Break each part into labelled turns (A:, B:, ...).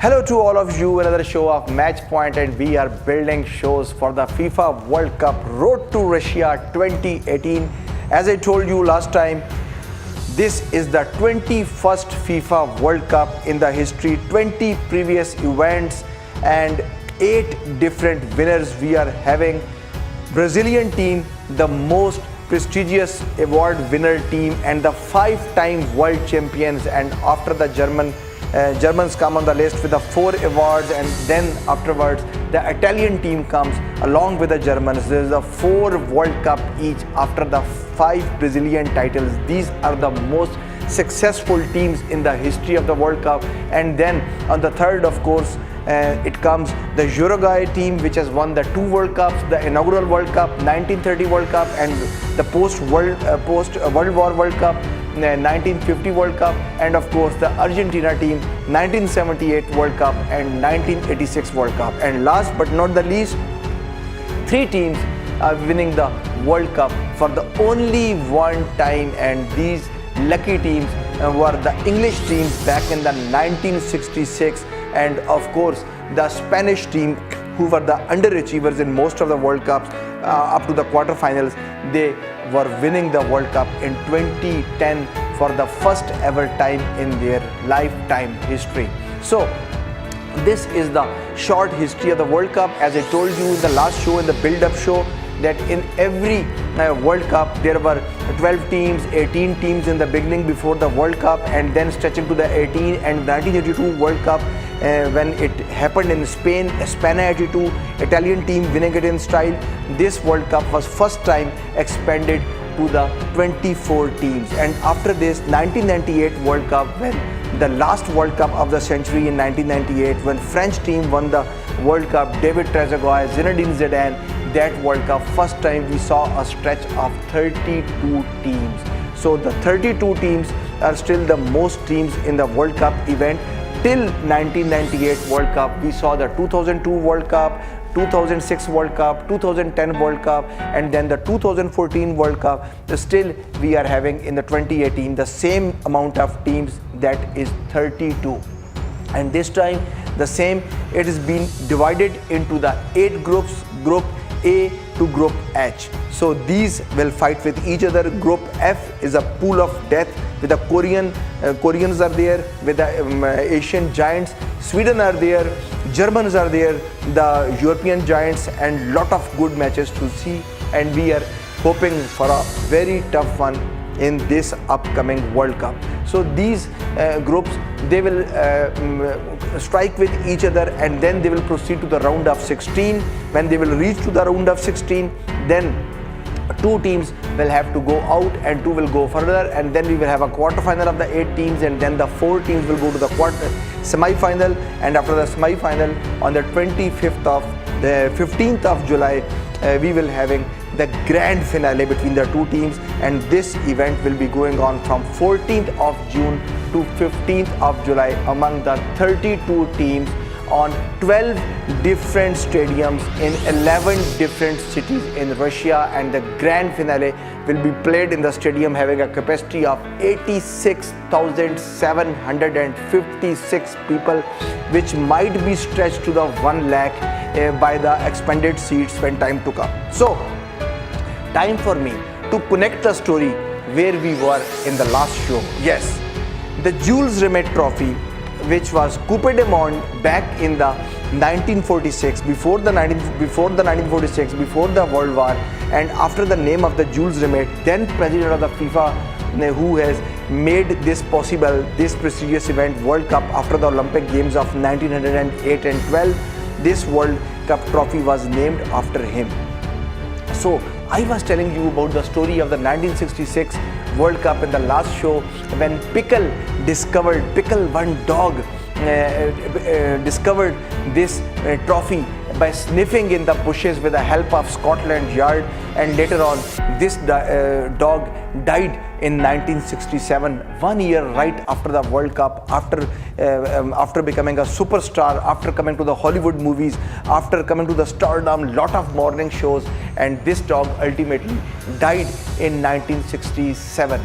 A: Hello to all of you, another show of Match Point, and we are building shows for the FIFA World Cup Road to Russia 2018. As I told you last time, this is the 21st FIFA World Cup in the history, 20 previous events and 8 different winners we are having. Brazilian team, the most prestigious award winner team and the 5-time world champions, and after the Germans come on the list with the 4 awards, and then afterwards the Italian team comes along with the Germans. There is a 4 World Cup each after the 5 Brazilian titles. These are the most successful teams in the history of the World Cup. And then on the third, of course, it comes the Uruguay team, which has won the 2 World Cups, the inaugural World Cup, 1930 World Cup, and the post-World War World Cup, 1950 World Cup, and of course the Argentina team, 1978 World Cup and 1986 World Cup. And last but not the least, 3 teams are winning the World Cup for the only one time, and these lucky teams were the English teams back in the 1966, and of course the Spanish team, who were the underachievers in most of the World Cups up to the quarterfinals. They were winning the World Cup in 2010 for the first ever time in their lifetime history. So this is the short history of the World Cup. As I told you in the last show, in the build-up show, that in every World Cup there were 12 teams, 18 teams in the beginning before the World Cup, and then stretching to the 18 and 1982 World Cup when it happened in Spain, España 82, Italian team winning it in style. This World Cup was first time expanded to the 24 teams. And after this 1998 World Cup, when the last World Cup of the century in 1998, when French team won the World Cup, David Trezeguet, Zinedine Zidane, that World Cup, first time we saw a stretch of 32 teams. So the 32 teams are still the most teams in the World Cup event. Till 1998 World Cup, we saw the 2002 World Cup, 2006 World Cup, 2010 World Cup, and then the 2014 World Cup. Still we are having in the 2018 the same amount of teams, that is 32. And this time the same, it is been divided into the 8 groups, Group A to Group H. So these will fight with each other. Group F is a pool of death with the Koreans are there, with the Asian giants. Sweden are there, Germans are there, the European giants, and lot of good matches to see. And we are hoping for a very tough one in this upcoming World Cup. So these groups, they will strike with each other, and then they will proceed to the round of 16. When they will reach to the round of 16, then 2 teams will have to go out and 2 will go further, and then we will have a quarterfinal of the 8 teams, and then the 4 teams will go to the semi-final. And after the semi-final, on the 15th of July, we will having the grand finale between the 2 teams, and this event will be going on from 14th of June to 15th of July among the 32 teams on 12 different stadiums in 11 different cities in Russia. And the grand finale will be played in the stadium having a capacity of 86,756 people, which might be stretched to the 1 lakh by the expanded seats when time to come. So time for me to connect the story where we were in the last show. Yes, the Jules Rimet Trophy, which was Coupe du Monde back in the 1946, before the 1946, before the World War, and after the name of the Jules Rimet, then president of the FIFA, who has made this possible, this prestigious event, World Cup, after the Olympic Games of 1908 and 12. This World Cup trophy was named after him. So I was telling you about the story of the 1966 World Cup in the last show, when Pickle, one dog, discovered this trophy by sniffing in the bushes with the help of Scotland Yard, and later on this dog died in 1967, 1 year right after the World Cup, after becoming a superstar, after coming to the Hollywood movies, after coming to the stardom, lot of morning shows, and this dog ultimately died in 1967.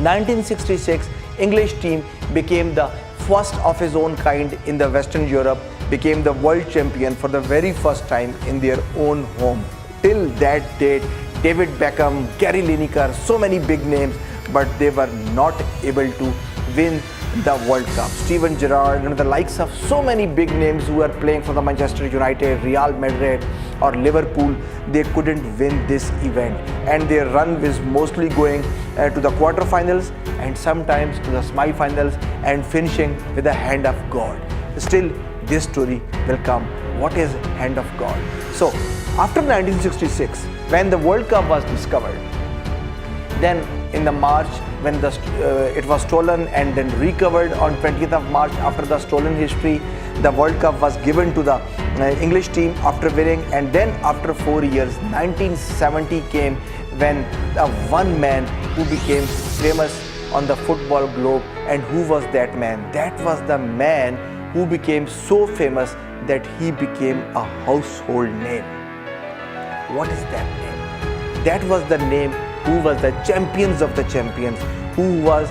A: 1966 English team became the first of his own kind in the Western Europe, became the world champion for the very first time in their own home. Till that date, David Beckham, Gary Lineker, so many big names, but they were not able to win the World Cup. Steven Gerrard and the likes of so many big names who are playing for the Manchester United, Real Madrid or Liverpool, they couldn't win this event, and their run was mostly going to the quarterfinals and sometimes to the semi-finals and finishing with the hand of God. Still, this story will come. What is hand of God? So, after 1966, when the World Cup was discovered, then in the March, when it was stolen and then recovered on 20th of March after the stolen history, the World Cup was given to the English team after winning, and then after 4 years, 1970 came when one man who became famous on the football globe. And who was that man? That was the man who became so famous that he became a household name. What is that name? That was the name who was the champions of the champions, who was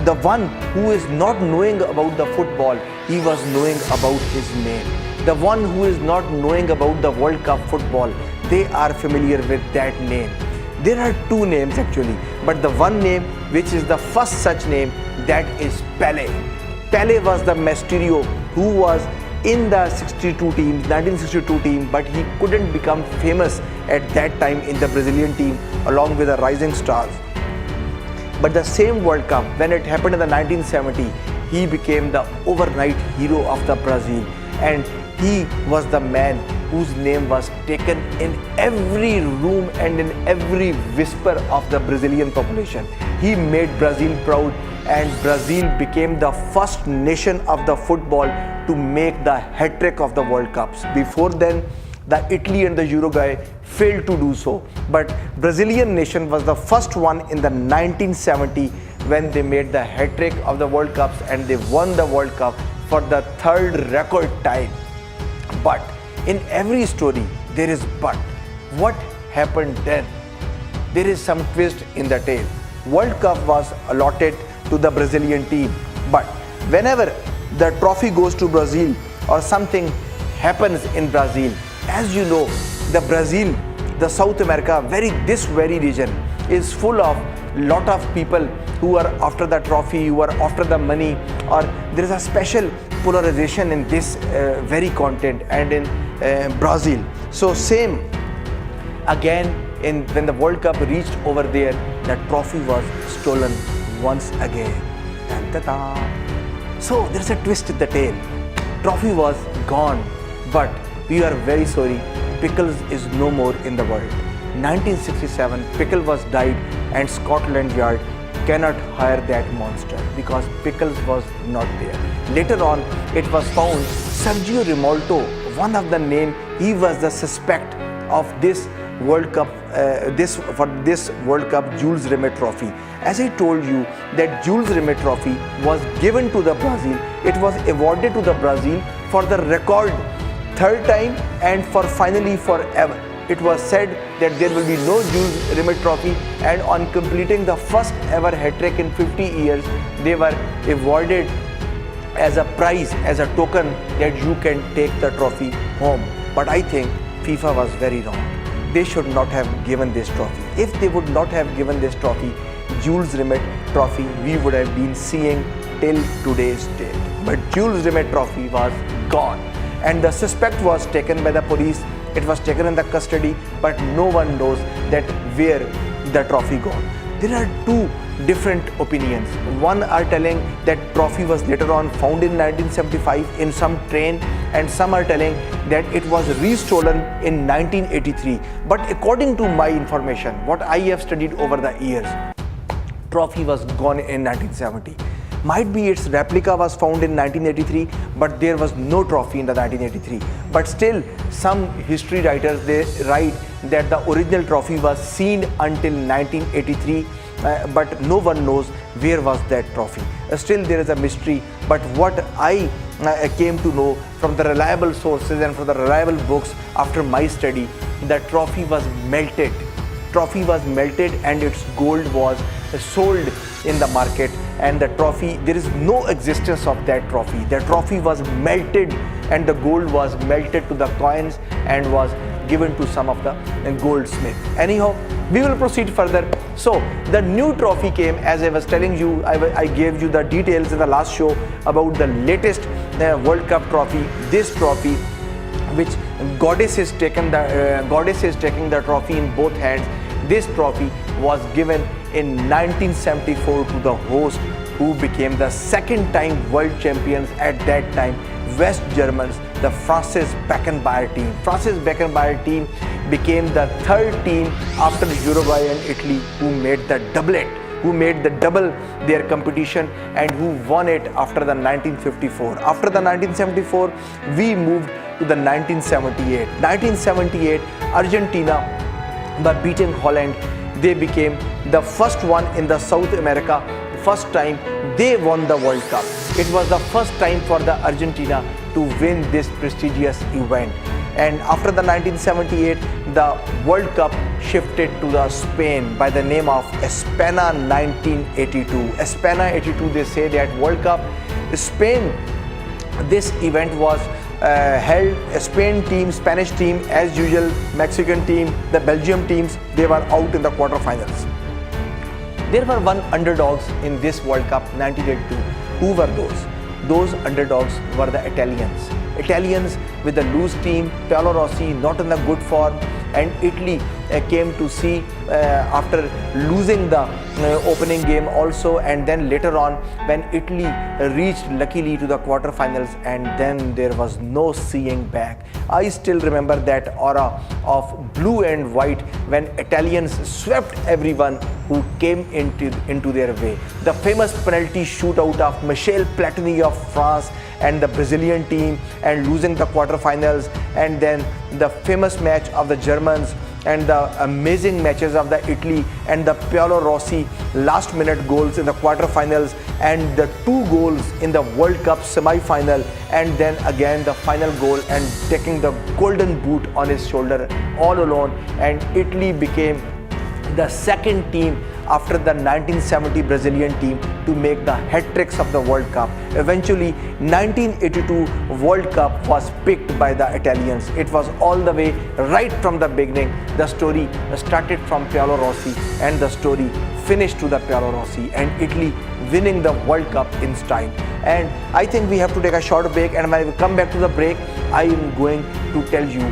A: the one who is not knowing about the football, he was knowing about his name. The one who is not knowing about the World Cup football, they are familiar with that name. There are two names actually, but the one name which is the first such name, that is Pele. Pele was the Mysterio who was in the 1962 team, but he couldn't become famous at that time in the Brazilian team along with the rising stars. But the same World Cup, when it happened in the 1970, he became the overnight hero of the Brazil, and he was the man whose name was taken in every room and in every whisper of the Brazilian population. He made Brazil proud, and Brazil became the first nation of the football to make the hat-trick of the World Cups. Before then, the Italy and the Uruguay failed to do so, but Brazilian nation was the first one in the 1970 when they made the hat-trick of the World Cups, and they won the World Cup for the third record time. But in every story there is but. What happened then? There is some twist in the tale. World Cup was allotted to the Brazilian team, but whenever the trophy goes to Brazil or something happens in Brazil, as you know, the Brazil, the South America, this very region is full of lot of people who are after the trophy, who are after the money, or there is a special polarization in this very content and in Brazil. So same again when the World Cup reached over there, that trophy was stolen once again. So there's a twist in the tale. Trophy was gone, but we are very sorry, Pickles is no more in the world. 1967, Pickle was died, and Scotland Yard cannot hire that monster because Pickles was not there. Later on, it was found Sergio Rimalto, one of the name, he was the suspect of this World Cup, this World Cup Jules Rimet Trophy. As I told you, that Jules Rimet Trophy was given to the Brazil. It was awarded to the Brazil for the record third time and for finally forever. It was said that there will be no Jules Rimet Trophy, and on completing the first ever hat-trick in 50 years, they were awarded as a prize, as a token that you can take the trophy home. But I think FIFA was very wrong. They should not have given this trophy. If they would not have given this trophy, Jules Rimet Trophy, we would have been seeing till today's date. But Jules Rimet Trophy was gone, and the suspect was taken by the police. It was taken in the custody, but no one knows that where the trophy gone. There are two different opinions. One are telling that trophy was later on found in 1975 in some train, and some are telling that it was restolen in 1983. But according to my information, what I have studied over the years, trophy was gone in 1970. Might be its replica was found in 1983, but there was no trophy in the 1983. But still, some history writers, they write that the original trophy was seen until 1983, but no one knows where was that trophy. Still there is a mystery, but what I came to know from the reliable sources and from the reliable books after my study, the trophy was melted. Trophy was melted and its gold was sold in the market, and the trophy, there is no existence of that trophy. The trophy was melted and the gold was melted to the coins and was given to some of the goldsmith. Anyhow, we will proceed further. So the new trophy came, as I was telling you, I gave you the details in the last show about the latest World Cup trophy. This trophy, which goddess is taking the trophy in both hands. This trophy was given in 1974 to the host, who became the second time world champions at that time, West Germans, the Francis Beckenbauer team. Francis Beckenbauer team became the third team after Uruguay and Italy who made the doublet, who made the double their competition and who won it after the 1954. After the 1974, we moved to the 1978. 1978, Argentina, by beating Holland, they became the first one in the South America. The first time they won the World Cup. It was the first time for the Argentina to win this prestigious event. And after the 1978, the World Cup shifted to the Spain by the name of España 1982. España 82, they say that World Cup. Spain, this event was held. Spain team, Spanish team, as usual, Mexican team, the Belgium teams, they were out in the quarterfinals. There were one underdogs in this World Cup 1982. Who were those? Those underdogs were the Italians. Italians with a loose team, Paolo Rossi not in a good form, and Italy came to see after losing the opening game also, and then later on when Italy reached luckily to the quarterfinals, and then there was no seeing back. I still remember that aura of blue and white when Italians swept everyone who came into their way. The famous penalty shootout of Michel Platini of France and the Brazilian team, and losing the quarterfinals, and then the famous match of the Germans and the amazing matches of the Italy and the Paolo Rossi last minute goals in the quarterfinals, and the 2 goals in the World Cup semi-final, and then again the final goal and taking the golden boot on his shoulder all alone, and Italy became the second team after the 1970 Brazilian team to make the hat-tricks of the World Cup. Eventually, 1982 World Cup was picked by the Italians. It was all the way right from the beginning. The story started from Paolo Rossi and the story finished to the Paolo Rossi and Italy winning the World Cup in style. And I think we have to take a short break, and when we come back to the break, I am going to tell you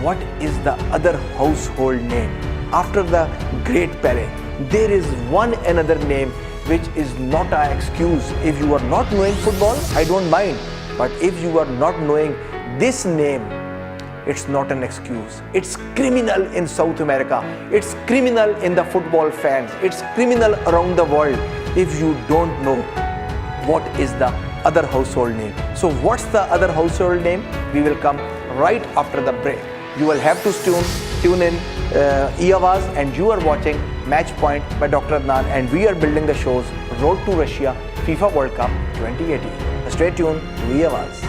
A: what is the other household name. After the great Pele, there is one another name which is not an excuse. If you are not knowing football, I don't mind. But if you are not knowing this name, it's not an excuse. It's criminal in South America. It's criminal in the football fans. It's criminal around the world if you don't know what is the other household name. So what's the other household name? We will come right after the break. You will have to tune in Eavaz, and you are watching Match Point by Dr. Adnan, and we are building the shows Road to Russia FIFA World Cup 2018. Stay tuned to Eavaz.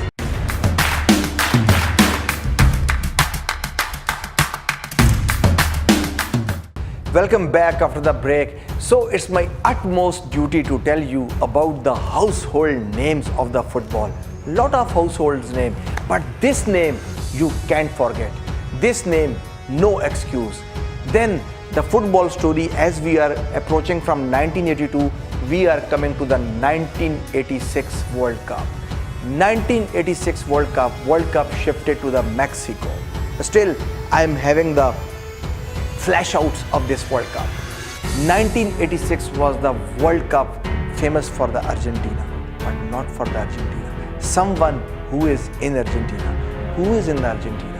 A: Welcome back after the break. So it's my utmost duty to tell you about the household names of the football. Lot of households name, but this name you can't forget. This name, no excuse. Then the football story, as we are approaching from 1982, we are coming to the 1986 World Cup. 1986 World Cup shifted to the Mexico. Still, I am having the flash outs of this World Cup. 1986 was the World Cup famous for the Argentina, but not for the Argentina. Someone who is in Argentina. Who is in the Argentina?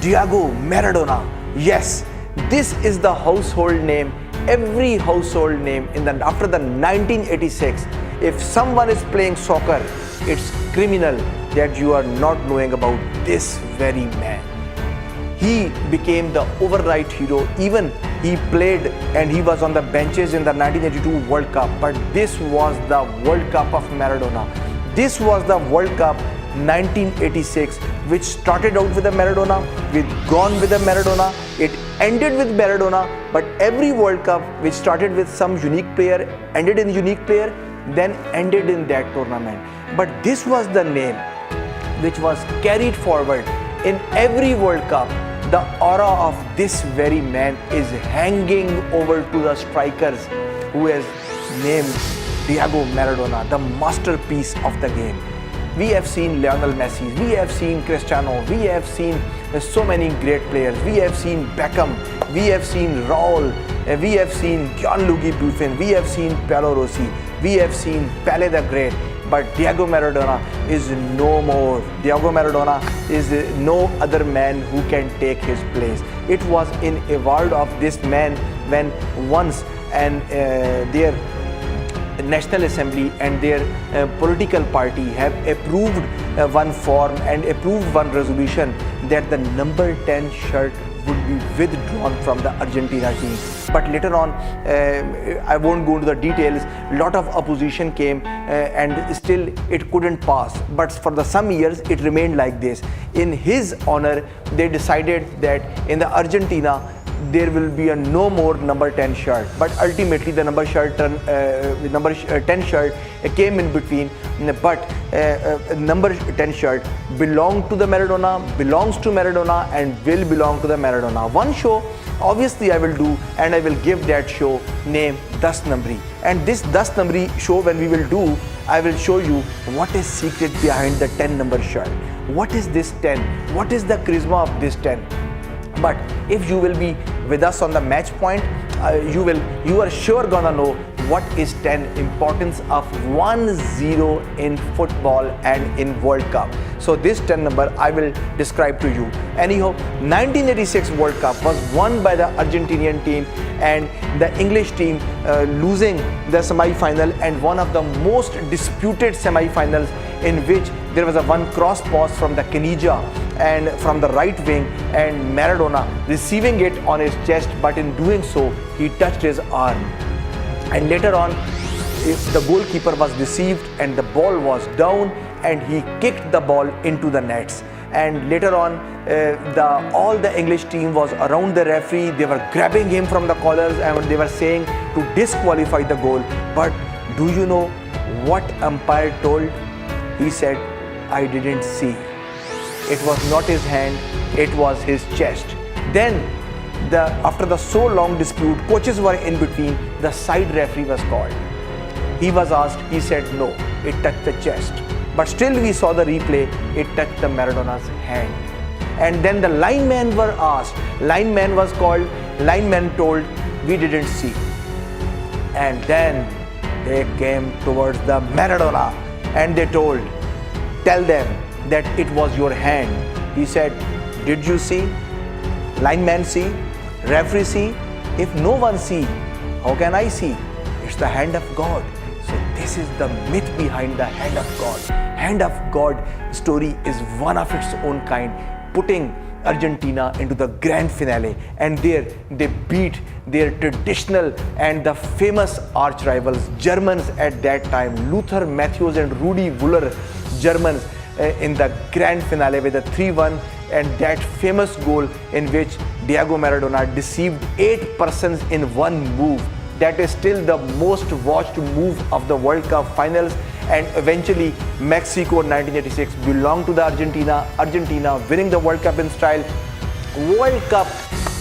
A: Diego Maradona. Yes, this is the household name. Every household name after the 1986. If someone is playing soccer, it's criminal that you are not knowing about this very man. He became the overnight hero. Even he played and he was on the benches in the 1982 World Cup. But this was the World Cup of Maradona. This was the World Cup 1986, which started out with a Maradona, with gone with a Maradona. It ended with Maradona, but every World Cup which started with some unique player, ended in unique player, then ended in that tournament. But this was the name which was carried forward in every World Cup. The aura of this very man is hanging over to the strikers who is named Diego Maradona, the masterpiece of the game. We have seen Lionel Messi, we have seen Cristiano, we have seen so many great players, we have seen Beckham, we have seen Raul, we have seen Gianluigi Buffon, we have seen Paolo Rossi, we have seen Pele the Great, but Diego Maradona is no more. Diego Maradona is no other man who can take his place. It was in a world of this man when once and their National Assembly and their political party have approved one form and approved one resolution that the number 10 shirt would be withdrawn from the Argentina team. But later on, I won't go into the details, a lot of opposition came and still it couldn't pass. But for the some years, it remained like this. In his honor, they decided that in the Argentina, there will be a no more number 10 shirt, but ultimately the number 10 shirt came in between, but number 10 shirt belonged to the Maradona, belongs to Maradona and will belong to the Maradona. One show obviously I will do, and I will give that show name Das Numbri, and this Das Numbri show when we will do, I will show you what is secret behind the 10 number shirt. What is this 10? What is the charisma of this 10? But if you will be with us on the match point, you are sure gonna know what is 10 importance of 1-0 in football and in World Cup. So this 10 number I will describe to you. Anyhow, 1986 World Cup was won by the Argentinian team and the English team losing the semi-final, and one of the most disputed semi-finals in which there was a one cross pass from the Canija and from the right wing, and Maradona receiving it on his chest, but in doing so he touched his arm, and later on the goalkeeper was deceived and the ball was down and he kicked the ball into the nets. And later on all the English team was around the referee. They were grabbing him from the collars and they were saying to disqualify the goal. But do you know what umpire told? He said, I didn't see. It was not his hand, it was his chest. Then after the so long dispute, coaches were in between, the side referee was called. He was asked, he said no, it touched the chest. But still we saw the replay, it touched the Maradona's hand. And then the linemen were asked, lineman was called, lineman told, we didn't see. And then they came towards the Maradona and they told, tell them that it was your hand. He said, did you see? Lineman see? Referee see? If no one see, how can I see? It's the hand of God. So this is the myth behind the hand of God. Hand of God story is one of its own kind, putting Argentina into the grand finale, and there they beat their traditional and the famous arch rivals, Germans at that time, Lothar Matthäus and Rudi Völler, Germans, in the grand finale with a 3-1, and that famous goal in which Diego Maradona deceived 8 persons in one move. That is still the most watched move of the World Cup finals, and eventually Mexico 1986 belonged to the Argentina. Argentina winning the World Cup in style. World Cup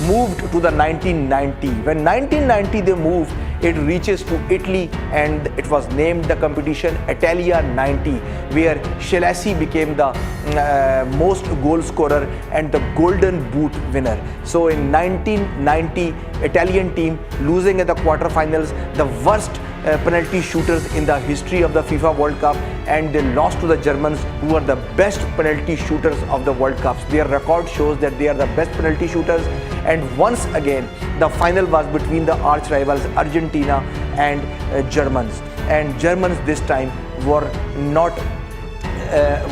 A: moved to the 1990. When 1990 they moved, it reaches to Italy and it was named the competition Italia 90, where Schillaci became the most goal scorer and the Golden Boot winner. So in 1990, Italian team losing in the quarterfinals, the worst penalty shooters in the history of the FIFA World Cup, and they lost to the Germans, who are the best penalty shooters of the World Cups. Their record shows that they are the best penalty shooters, and once again the final was between the arch rivals Argentina and Germans, and Germans this time were not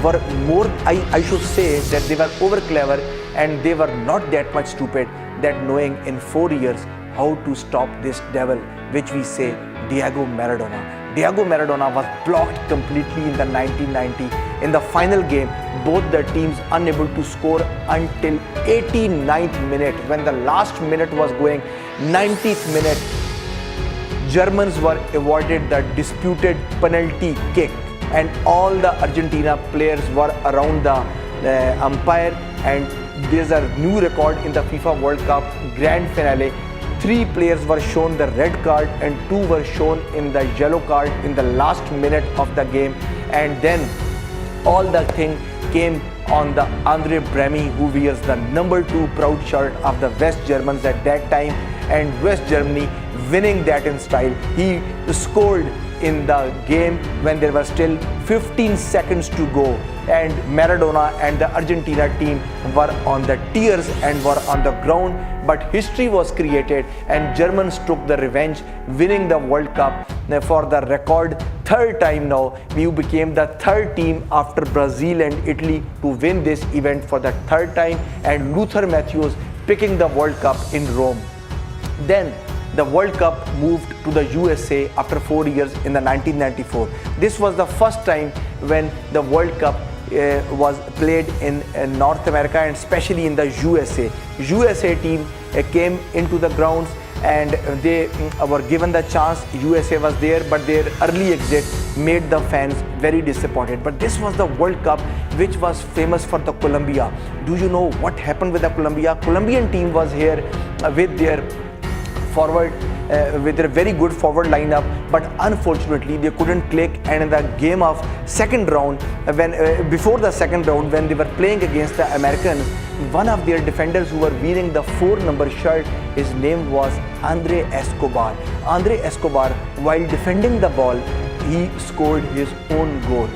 A: were more, I should say that they were over clever, and they were not that much stupid, that knowing in 4 years how to stop this devil which we say Diego Maradona. Diego Maradona was blocked completely in the 1990. In the final game, both the teams unable to score until 89th minute. When the last minute was going, 90th minute, Germans were awarded the disputed penalty kick, and all the Argentina players were around the umpire, and there's a new record in the FIFA World Cup grand finale. 3 players were shown the red card and 2 were shown in the yellow card in the last minute of the game, and then all the thing came on the Andre Bremy, who wears the number 2 proud shirt of the West Germans at that time, and West Germany winning that in style. He scored in the game when there were still 15 seconds to go, and Maradona and the Argentina team were on the tears and were on the ground, but history was created and Germans took the revenge, winning the World Cup for the record 3rd time now. We became the 3rd team after Brazil and Italy to win this event for the 3rd time, and Luther Matthews picking the World Cup in Rome. Then the World Cup moved to the USA after 4 years in the 1994. This was the first time when the World Cup was played in North America and especially in the USA. USA team came into the grounds and they were given the chance. USA was there, but their early exit made the fans very disappointed. But this was the World Cup which was famous for the Colombia. Do you know what happened with the Colombia? Colombian team was here with their forward, with a very good forward lineup, but unfortunately they couldn't click, and in the game of second round, before the second round, when they were playing against the Americans, one of their defenders who were wearing the 4 number shirt, his name was Andre Escobar. Andre Escobar, while defending the ball, he scored his own goal,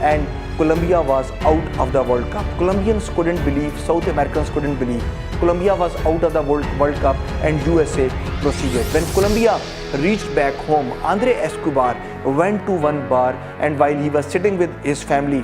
A: and Colombia was out of the World Cup. Colombians couldn't believe, South Americans couldn't believe. Colombia was out of the World Cup and USA proceeded. When Colombia reached back home, Andre Escobar went to one bar, and while he was sitting with his family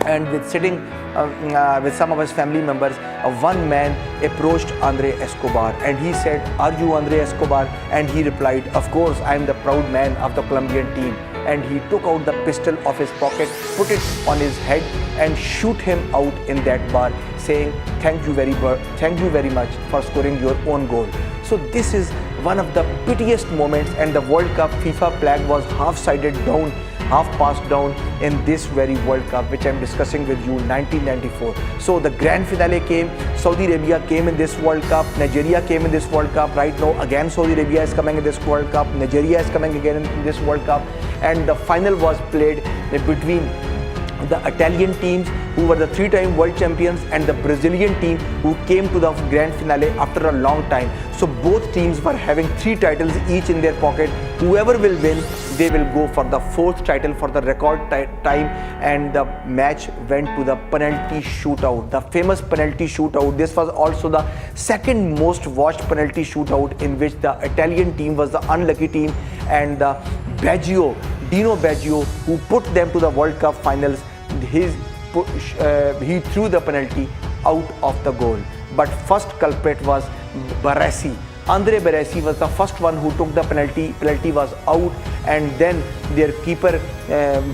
A: and with some of his family members, one man approached Andre Escobar and he said, "Are you Andre Escobar?" And he replied, "Of course, I am the proud man of the Colombian team." And he took out the pistol of his pocket, put it on his head and shoot him out in that bar, saying, thank you very much for scoring your own goal. So this is one of the pitiest moments, and the World Cup FIFA flag was half-sided down, half passed down in this very World Cup which I am discussing with you, 1994. So the grand finale came. Saudi Arabia came in this World Cup, Nigeria came in this World Cup. Right now again Saudi Arabia is coming in this World Cup, Nigeria is coming again in this World Cup, and the final was played between the Italian teams, who were the 3-time world champions, and the Brazilian team, who came to the grand finale after a long time. So both teams were having 3 titles each in their pocket. Whoever will win, they will go for the 4th title for the record time, and the match went to the penalty shootout, the famous penalty shootout. This was also the 2nd most watched penalty shootout, in which the Italian team was the unlucky team, and the Dino Baggio, who put them to the World Cup finals, he threw the penalty out of the goal. But first culprit was Baresi. Andre Baresi was the first one who took the penalty. Penalty was out, and then their keeper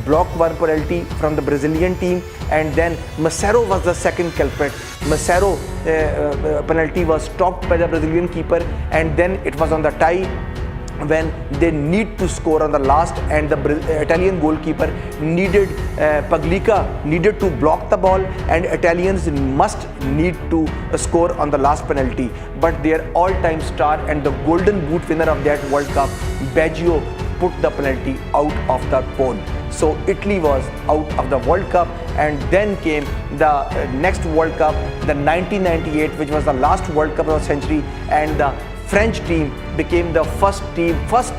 A: blocked one penalty from the Brazilian team, and then Massaro was the 2nd culprit. Massaro penalty was stopped by the Brazilian keeper, and then it was on the tie when they need to score on the last, and the Italian goalkeeper needed Paglica needed to block the ball, and Italians must need to score on the last penalty. But their all-time star and the golden boot winner of that World Cup, Baggio, put the penalty out of the goal. So Italy was out of the World Cup, and then came the next World Cup, the 1998, which was the last World Cup of the century, and the French team became the first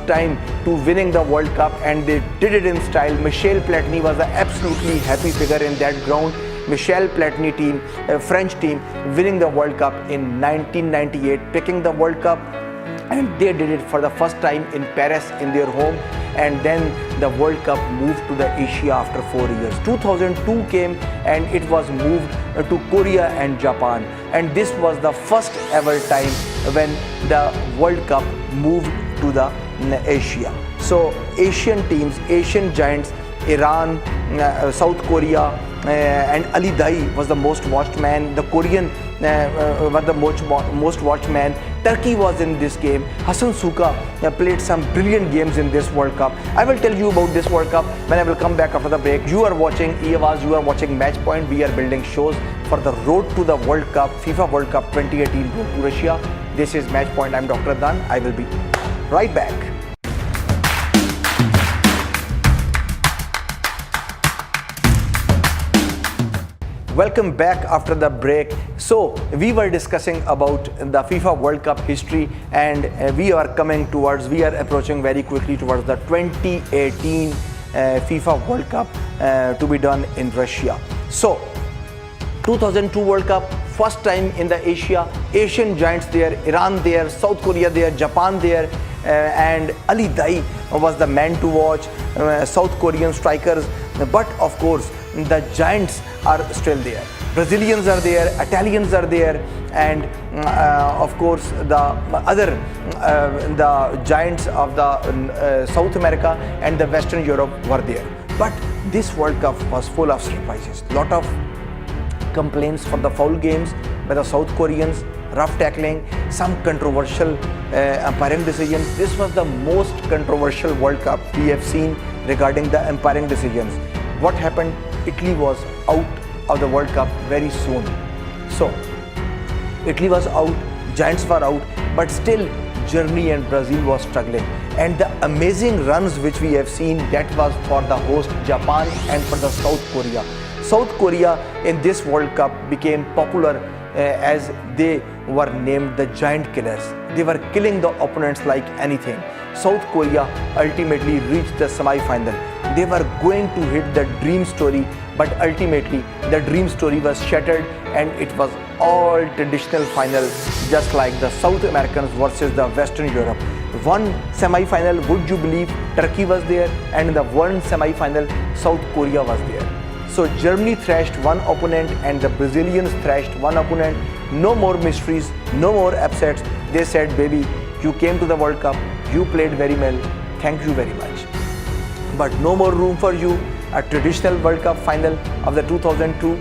A: time to winning the World Cup, and they did it in style. Michel Platini was an absolutely happy figure in that ground. Michel Platini team, French team, winning the World Cup in 1998, picking the World Cup, and they did it for the first time in Paris, in their home. And then the World Cup moved to the Asia after 4 years. 2002 came, and it was moved to Korea and Japan, and this was the first ever time when the World Cup moved to the Asia. So Asian teams, Asian giants, Iran, South Korea, and Ali Dai was the most watched man. The Korean were the most watched man. Turkey was in this game. Hassan Suka played some brilliant games in this World Cup. I will tell you about this World Cup when I will come back after the break. You are watching EAWAZ, you are watching Match Point. We are building shows for the road to the World Cup, FIFA World Cup 2018 road to Russia. This is Match Point. I'm Dr. Dan. I will be right back. Welcome back after the break. So we were discussing about the FIFA World Cup history, and we are approaching very quickly towards the 2018 FIFA World Cup to be done in Russia. So 2002 World Cup, first time in the Asian giants there, Iran there, South Korea there, Japan there, and Ali Dai was the man to watch, South Korean strikers. But of course, the giants are still there. Brazilians are there, Italians are there, and of course the other the giants of the South America and the Western Europe were there. But this World Cup was full of surprises. Lot of complaints for the foul games by the South Koreans, rough tackling, some controversial umpiring decisions. This was the most controversial World Cup we have seen regarding the umpiring decisions. What happened? Italy was out of the World Cup very soon. So Italy was out, giants were out, but still Germany and Brazil was struggling. And the amazing runs which we have seen, that was for the host Japan and for the South Korea. South Korea in this World Cup became popular as they were named the giant killers. They were killing the opponents like anything. South Korea ultimately reached the semi-final. They were going to hit the dream story, but ultimately the dream story was shattered, and it was all traditional final, just like the South Americans versus the Western Europe. One semi-final, would you believe, Turkey was there, and in the one semi-final, South Korea was there. So Germany thrashed one opponent and the Brazilians thrashed one opponent. No more mysteries, no more upsets. They said, baby, you came to the World Cup, you played very well, thank you very much. But no more room for you. A traditional World Cup final of the 2002,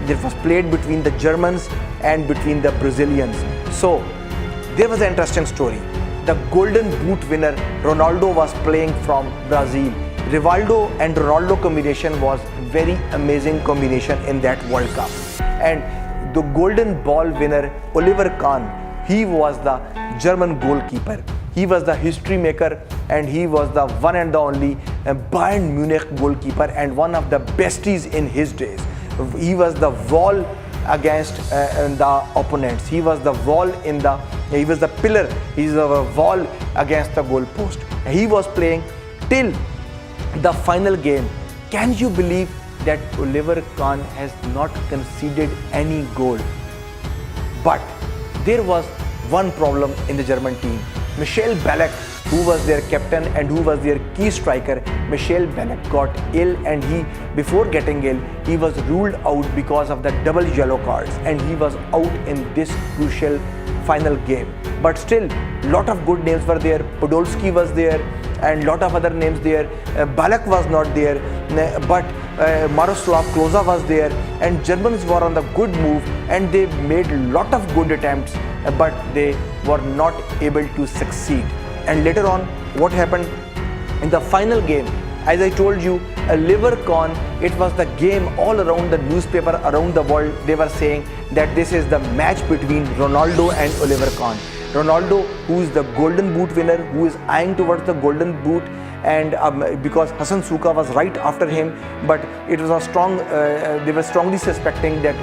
A: it was played between the Germans and between the Brazilians. So there was an interesting story. The Golden Boot winner Ronaldo was playing from Brazil. Rivaldo and Ronaldo combination was very amazing combination in that World Cup. And the Golden Ball winner Oliver Kahn, he was the German goalkeeper. He was the history maker, and he was the one and the only Bayern Munich goalkeeper and one of the besties in his days. He was the wall against the opponents. He was the wall he was the pillar. He was the wall against the goal post. He was playing till the final game. Can you believe that Oliver Kahn has not conceded any goal? But there was one problem in the German team. Michel Ballack, who was their captain and who was their key striker, Michel Ballack got ill, and before getting ill, he was ruled out because of the double yellow cards, and he was out in this crucial final game. But still, lot of good names were there. Podolski was there, and lot of other names there. Ballack was not there, but Miroslav Klose was there, and Germans were on the good move, and they made lot of good attempts, but they were not able to succeed. And later on, what happened in the final game? As I told you, Oliver Kahn, it was the game all around the newspaper around the world. They were saying that this is the match between Ronaldo and Oliver Kahn. Ronaldo, who is the Golden Boot winner, who is eyeing towards the Golden Boot, and because Hassan Suka was right after him, but it was a strong, they were strongly suspecting that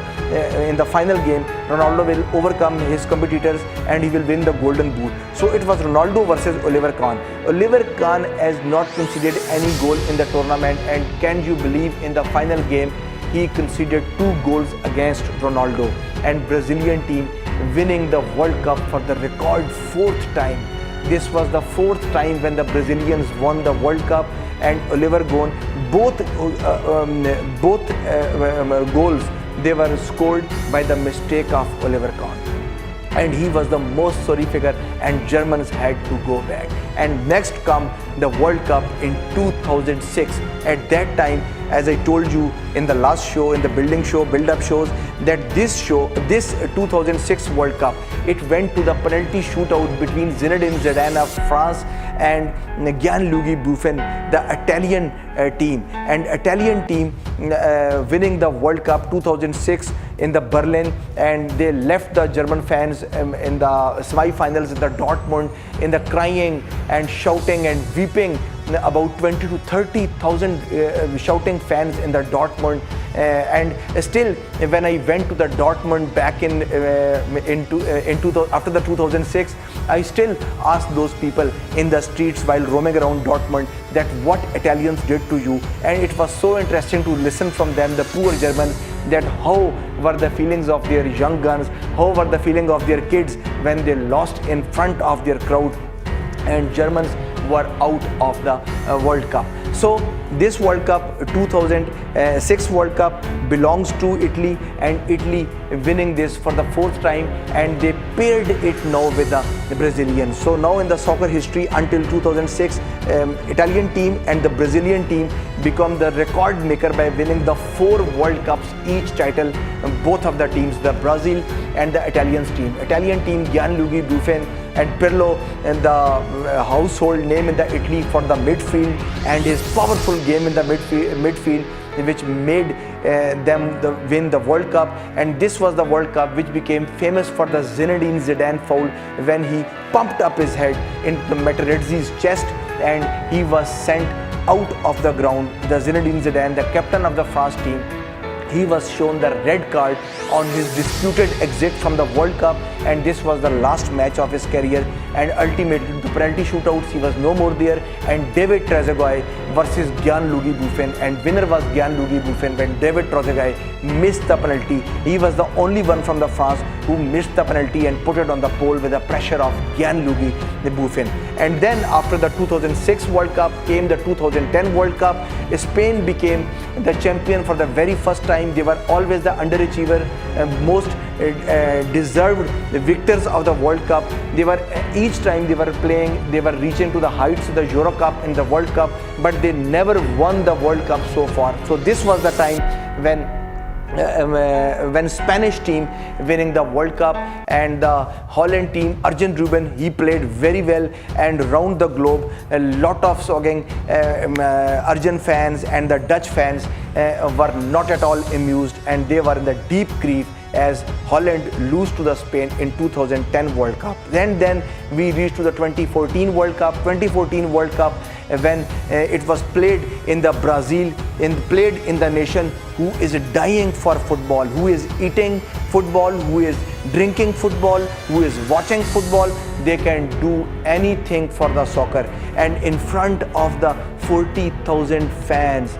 A: in the final game, Ronaldo will overcome his competitors and he will win the Golden Boot. So it was Ronaldo versus Oliver Kahn. Oliver Kahn has not conceded any goal in the tournament, and can you believe in the final game, he conceded 2 goals against Ronaldo, and Brazilian team winning the World Cup for the record 4th time. This was the 4th time when the Brazilians won the World Cup, and Oliver Kahn, both goals, they were scored by the mistake of Oliver Kahn. and he was the most sorry figure, and Germans had to go back. And next come the World Cup in 2006. At that time, as I told you in the last show, in the build-up shows, that this 2006 World Cup, it went to the penalty shootout between Zinedine Zidane of France and Gianluigi Buffon, the Italian team. And Italian team winning the World Cup 2006 in the Berlin, and they left the German fans in the semi-finals in the Dortmund in the crying and shouting and weeping. About 20 to 30,000 shouting fans in the Dortmund, and still when I went to the Dortmund back after the 2006, I still asked those people in the streets while roaming around Dortmund that what Italians did to you, and it was so interesting to listen from them, the poor Germans, that how were the feelings of their young guns, how were the feelings of their kids when they lost in front of their crowd and Germans were out of the World Cup. So this World Cup, 2006 World Cup, belongs to Italy, and Italy winning this for the fourth time, and they paired it now with the Brazilians. So now in the soccer history until 2006, Italian team and the Brazilian team become the record maker by winning the 4 World Cups each title, both of the teams, the Brazil and the Italian team, Gianluigi Buffon and Pirlo, and the household name in the Italy for the midfield, and his powerful game in the midfield which made them win the World Cup. And this was the World Cup which became famous for the Zinedine Zidane foul when he pumped up his head into Materazzi's chest and he was sent out of the ground. The Zinedine Zidane, the captain of the France team, he was shown the red card on his disputed exit from the World Cup, and this was the last match of his career. And ultimately, the penalty shootouts, he was no more there, and David Trezeguet versus Gianluigi Buffon, and winner was Gianluigi Buffon when David Trezeguet missed the penalty. He was the only one from the France who missed the penalty and put it on the pole with the pressure of Gianluigi Buffon. And then after the 2006 World Cup came the 2010 World Cup. Spain became the champion for the very first time. They were always the underachiever, most deserved victors of the World Cup. They were each time they were playing, they were reaching to the heights of the Euro Cup and the World Cup, but they never won the World Cup so far. So this was the time when Spanish team winning the World Cup, and the Holland team, Arjen Robben, he played very well, and round the globe a lot of Arjen fans and the Dutch fans were not at all amused, and they were in the deep grief as Holland lose to the Spain in 2010 World Cup. Then we reached to the 2014 World Cup. 2014 World Cup when it was played in the Brazil, played in the nation who is dying for football, who is eating football, who is drinking football, who is watching football. They can do anything for the soccer, and in front of the 40,000 fans,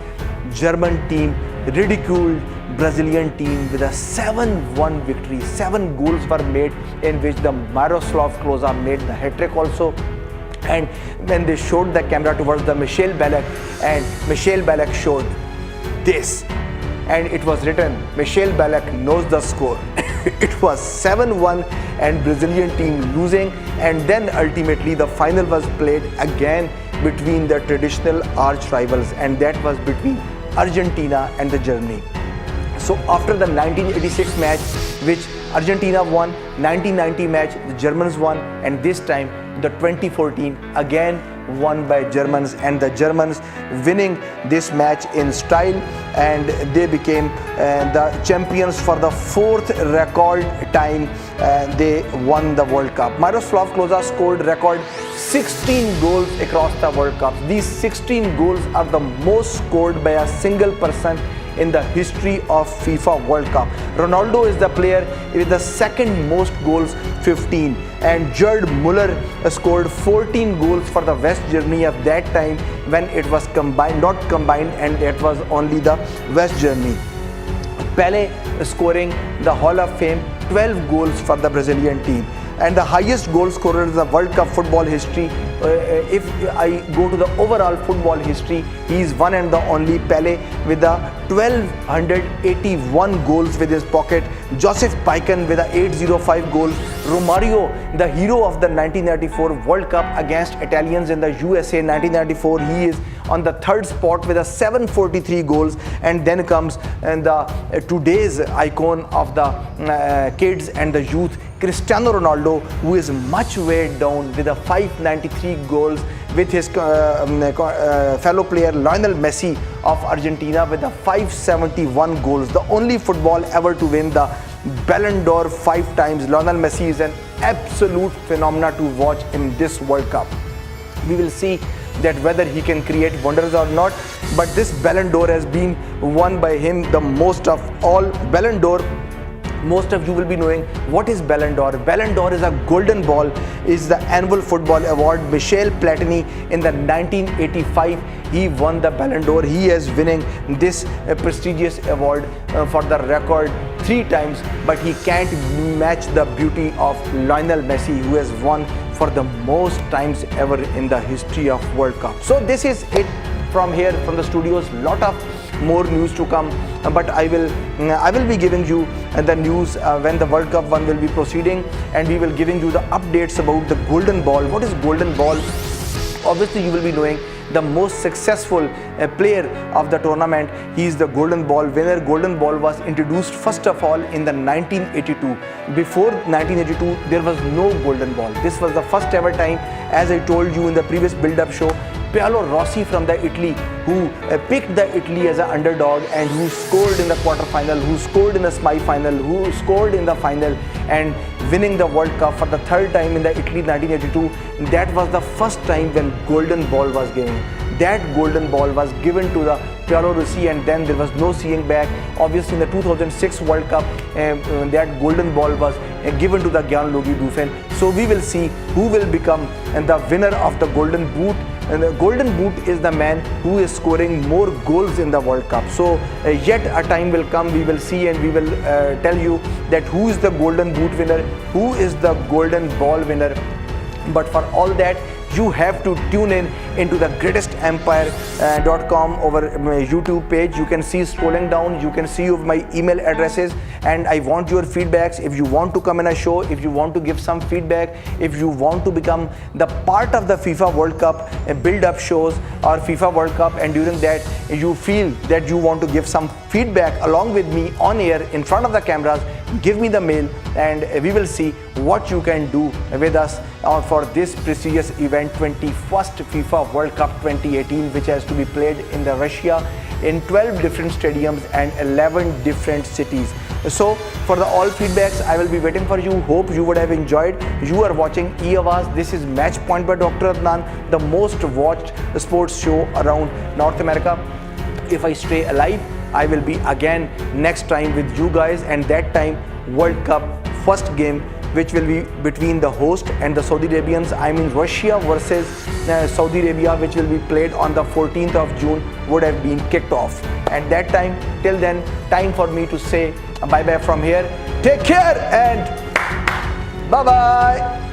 A: German team ridiculed Brazilian team with a 7-1 victory. 7 goals were made, in which the Miroslav Klose made the hat-trick also. And when they showed the camera towards the Michel Ballack, and Michel Ballack showed this, and it was written, Michel Ballack knows the score. It was 7-1 and Brazilian team losing, and then ultimately the final was played again between the traditional arch rivals, and that was between Argentina and the Germany. So after the 1986 match, which Argentina won, 1990 match, the Germans won, and this time the 2014 again won by Germans, and the Germans winning this match in style, and they became the champions for the 4th record time. They won the World Cup. Miroslav Klose scored record 16 goals across the World Cup. These 16 goals are the most scored by a single person in the history of FIFA World Cup. Ronaldo is the player with the second most goals, 15, and Gerd Müller scored 14 goals for the West Germany at that time when it was not combined, and it was only the West Germany. Pelé scoring the Hall of Fame 12 goals for the Brazilian team, and the highest goal scorer in the World Cup football history if I go to the overall football history, he is one and the only Pele with the 1281 goals with his pocket, Joseph Pican with the 805 goals, Romario, the hero of the 1994 World Cup against Italians in the USA 1994, he is on the third spot with a 743 goals. And then comes today's icon of the kids and the youth, Cristiano Ronaldo, who is much weighed down with a 593 goals, with his fellow player Lionel Messi of Argentina with the 571 goals. The only football ever to win the Ballon d'Or 5 times. Lionel Messi is an absolute phenomenon to watch in this World Cup. We will see that whether he can create wonders or not, but this Ballon d'Or has been won by him, the most of all. Ballon d'Or, most of you will be knowing what is Ballon d'Or. Ballon d'Or is a golden ball, is the annual football award. Michel Platini in the 1985, he won the Ballon d'Or. He is winning this prestigious award for the record 3 times, but he can't match the beauty of Lionel Messi, who has won for the most times ever in the history of World Cup. So this is it from here, from the studios. Lot of more news to come, but I will be giving you the news when the World Cup 1 will be proceeding, and we will giving you the updates about the golden ball. What is golden ball? Obviously you will be knowing the most successful player of the tournament. He is the golden ball winner. Golden ball was introduced first of all in the 1982. Before 1982 there was no golden ball. This was the first ever time, as I told you in the previous build-up show. Paolo Rossi from the Italy, who picked the Italy as an underdog and who scored in the quarter-final, who scored in the semi-final, who scored in the final, and winning the World Cup for the 3rd time in the Italy 1982. That was the first time when golden ball was given. That golden ball was given to the Paolo Rossi, and then there was no seeing back. Obviously in the 2006 World Cup, that golden ball was given to the Gianluigi Buffon. So we will see who will become the winner of the golden boot. And the golden boot is the man who is scoring more goals in the World Cup. So yet a time will come, we will see, and we will tell you that who is the golden boot winner, who is the golden ball winner. But for all that, you have to tune in into the greatestempire.com over my YouTube page. You can see scrolling down, you can see my email addresses, and I want your feedbacks. If you want to come in a show, if you want to give some feedback, if you want to become the part of the FIFA World Cup build-up shows or FIFA World Cup, and during that you feel that you want to give some feedback along with me on air in front of the cameras, give me the mail and we will see what you can do with us for this prestigious event, 21st FIFA World Cup 2018, which has to be played in the Russia in 12 different stadiums and 11 different cities. So for the all feedbacks, I will be waiting for you. Hope you would have enjoyed. You are watching E-Awaz. This is Match Point by Dr. Adnan, the most watched sports show around North America. If I stay alive, I will be again next time with you guys, and that time World Cup first game, which will be between the host and the Saudi Arabians. I mean Russia versus Saudi Arabia, which will be played on the 14th of June, would have been kicked off. And that time, till then, time for me to say bye-bye from here. Take care and bye-bye.